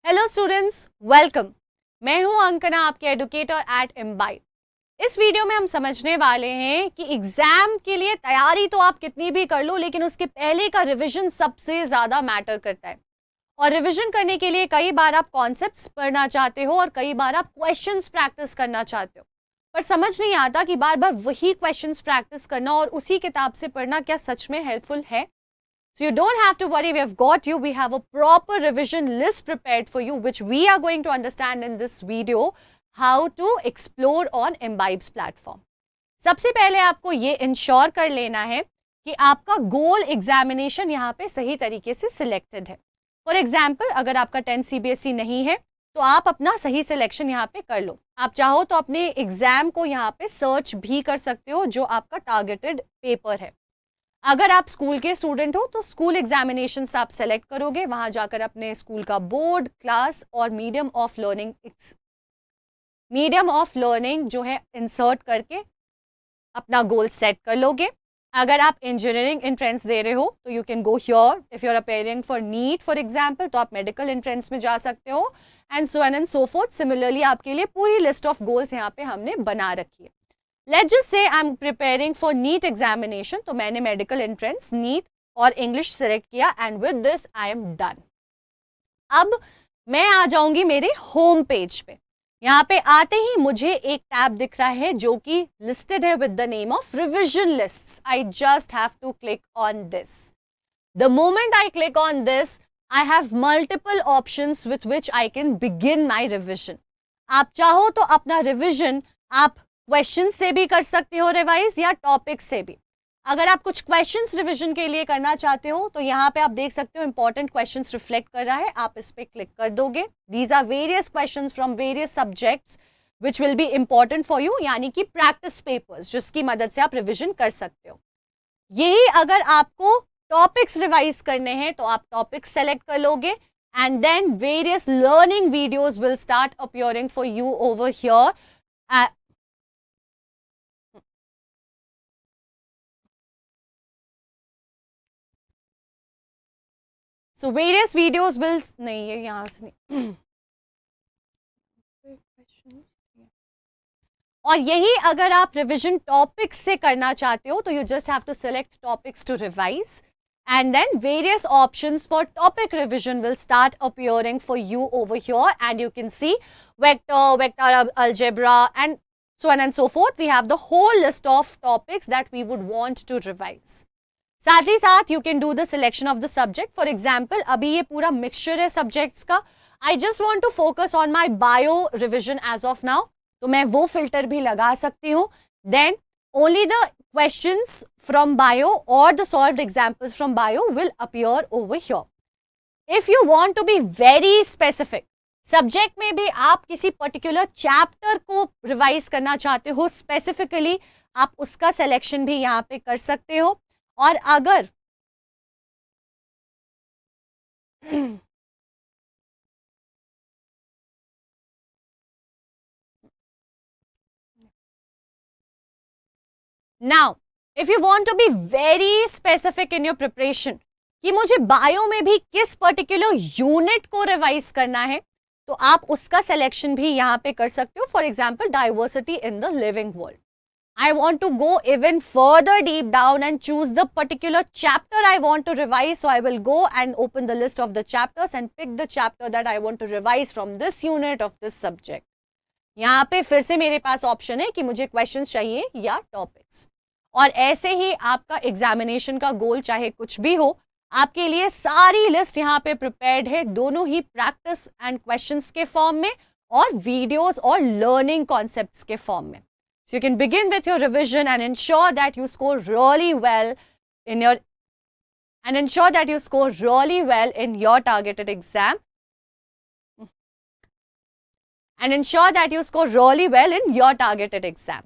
Hello students, welcome. मैं हूं अंकना, आपके एडुकेटर एट इम्बाइब। इस वीडियो में हम समझने वाले हैं कि एग्जाम के लिए तैयारी तो आप कितनी भी कर लो, लेकिन उसके पहले का रिवीजन सबसे ज़्यादा मैटर करता है। और रिवीजन करने के लिए कई बार आप कॉन्सेप्ट्स पढ़ना चाहते हो और कई बार आप क्वेश्चंस प्रैक्टिस करना चाहते हो, पर समझ नहीं आता कि बार बार वही क्वेश्चंस प्रैक्टिस करना और उसी किताब से पढ़ना क्या सच में हेल्पफुल है। So you don't have to worry, we have got you. We have a proper revision list prepared for you, which we are going to understand in this video, how to explore on Imbibe's platform. सबसे पहले आपको ये ensure कर लेना है कि आपका गोल examination यहाँ पे सही तरीके से सिलेक्टेड है। फॉर एग्जाम्पल, अगर आपका 10 CBSE नहीं है तो आप अपना सही सिलेक्शन यहाँ पे कर लो। आप चाहो तो अपने एग्जाम को यहाँ पे सर्च भी कर सकते हो, जो आपका टारगेटेड पेपर है। अगर आप स्कूल के स्टूडेंट हो तो स्कूल एग्जामिनेशंस आप सेलेक्ट करोगे, वहां जाकर अपने स्कूल का बोर्ड, क्लास और मीडियम ऑफ लर्निंग जो है इंसर्ट करके अपना गोल सेट कर लोगे। अगर आप इंजीनियरिंग एंट्रेंस दे रहे हो तो you can go here. If you are appearing for NEET for example, तो आप मेडिकल एंट्रेंस में जा सकते हो, and so on and so forth. Similarly आपके लिए पूरी लिस्ट ऑफ गोल्स यहाँ पे हमने बना रखी है। Let's just say I'm preparing for NEET examination, तो मैंने मेडिकल एंट्रेंस, नीट और इंग्लिश सेलेक्ट किया, and with this I am done. अब मैं आ जाऊंगी मेरे होम पेज पे। यहाँ पे आते ही मुझे एक टैब दिख रहा है जो कि लिस्टेड है with the name of revision lists. I just have to click on this. The moment I click on this, I have multiple options with which I can begin my revision. आप चाहो तो अपना revision आप question से भी कर सकते हो रिवाइज, या टॉपिक से भी। अगर आप कुछ क्वेश्चंस रिवीजन के लिए करना चाहते हो तो यहाँ पे आप देख सकते हो इंपॉर्टेंट क्वेश्चंस रिफ्लेक्ट कर रहा है, आप इस पे क्लिक कर दोगे। These are various questions from various subjects which will be important for you, यानी कि प्रैक्टिस पेपर्स जिसकी मदद से आप रिविजन कर सकते हो। यही अगर आपको टॉपिक्स रिवाइज करने हैं तो आप टॉपिक्स सेलेक्ट कर लोगे, and then various learning videos will start appearing for you over here. So various videos will नहीं, ये यहाँ से नहीं। और यही अगर आप रिविजन टॉपिक्स से करना चाहते हो तो you just have to select topics to revise, and then various options for topic revision will start appearing for you over here, and you can see vector algebra and so on and so forth. We have the whole list of topics that we would want to revise. साथ ही साथ you can do the selection of the subject. For example, अभी ये पूरा mixture है subjects का। I just want to focus on my bio revision as of now, तो मैं वो फिल्टर भी लगा सकती हूँ। Then only the questions from bio और the solved examples from bio will appear over here. If you want to be very specific, subject में भी आप किसी पर्टिकुलर चैप्टर को रिवाइज करना चाहते हो स्पेसिफिकली, आप उसका सिलेक्शन भी यहाँ पे कर सकते हो। और अगर now if you want to be very specific in your preparation कि मुझे बायो में भी किस पर्टिकुलर यूनिट को रिवाइज करना है, तो आप उसका सिलेक्शन भी यहाँ पे कर सकते हो। For example, diversity in the living world. I want to go even further deep down and choose the particular chapter I want to revise. So I will go and open the list of the chapters and pick the chapter that I want to revise from this unit of this subject. यहाँ पे फिर से मेरे पास option है कि मुझे questions चाहिए या टॉपिक्स। और ऐसे ही आपका एग्जामिनेशन का गोल चाहे कुछ भी हो, आपके लिए सारी लिस्ट यहाँ पे प्रिपेयर्ड है, दोनों ही प्रैक्टिस एंड क्वेश्चंस के फॉर्म में और वीडियोस और लर्निंग कॉन्सेप्ट्स के फॉर्म में। So you can begin with your revision and ensure that you score really well in your targeted exam. And ensure that you score really well in your targeted exam.